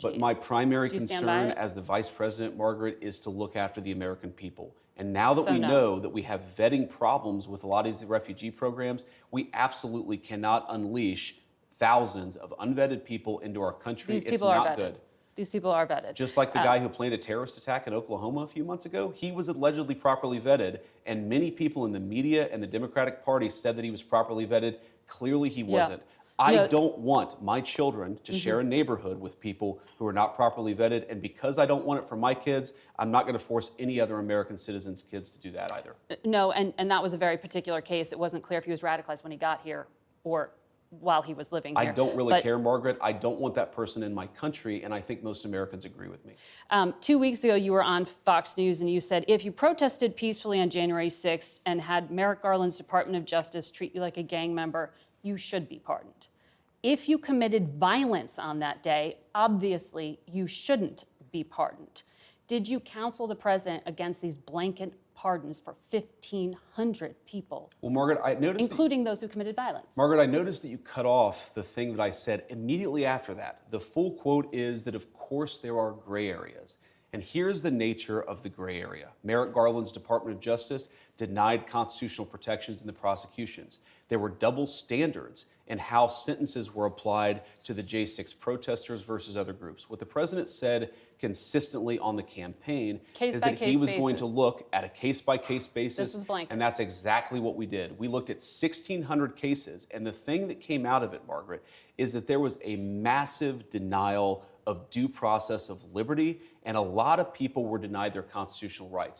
But my primary Do you stand by concern it? as the vice president, Margaret, is to look after the American people. And now that So we no. know that we have vetting problems with a lot of these refugee programs, we absolutely cannot unleash thousands of unvetted people into our country. These It's people are not vetted. good. These people are vetted. Just like the guy who planned a terrorist attack in Oklahoma a few months ago, he was allegedly properly vetted, and many people in the media and the Democratic Party said that he was properly vetted. Clearly, he wasn't. I don't want my children to share a neighborhood with people who are not properly vetted, and because I don't want it for my kids, I'm not going to force any other American citizens' kids to do that either. No, and that was a very particular case. It wasn't clear if he was radicalized when he got here or while he was living here. I don't really care, Margaret. I don't want that person in my country, and I think most Americans agree with me. 2 weeks ago, you were on Fox News, and you said, if you protested peacefully on January 6th and had Merrick Garland's Department of Justice treat you like a gang member, you should be pardoned. If you committed violence on that day, obviously you shouldn't be pardoned. Did you counsel the president against these blanket pardons for 1,500 people? Well, Margaret, I noticed including those who committed violence. Margaret, I noticed that you cut off the thing that I said immediately after that. The full quote is that, of course, there are gray areas. And here's the nature of the gray area. Merrick Garland's Department of Justice denied constitutional protections in the prosecutions. There were double standards in how sentences were applied to the J6 protesters versus other groups. What the president said consistently on the campaign is that he was going to look at a case-by-case basis. This is blanket. And that's exactly what we did. We looked at 1,600 cases, and the thing that came out of it, Margaret, is that there was a massive denial of due process of liberty, and a lot of people were denied their constitutional rights.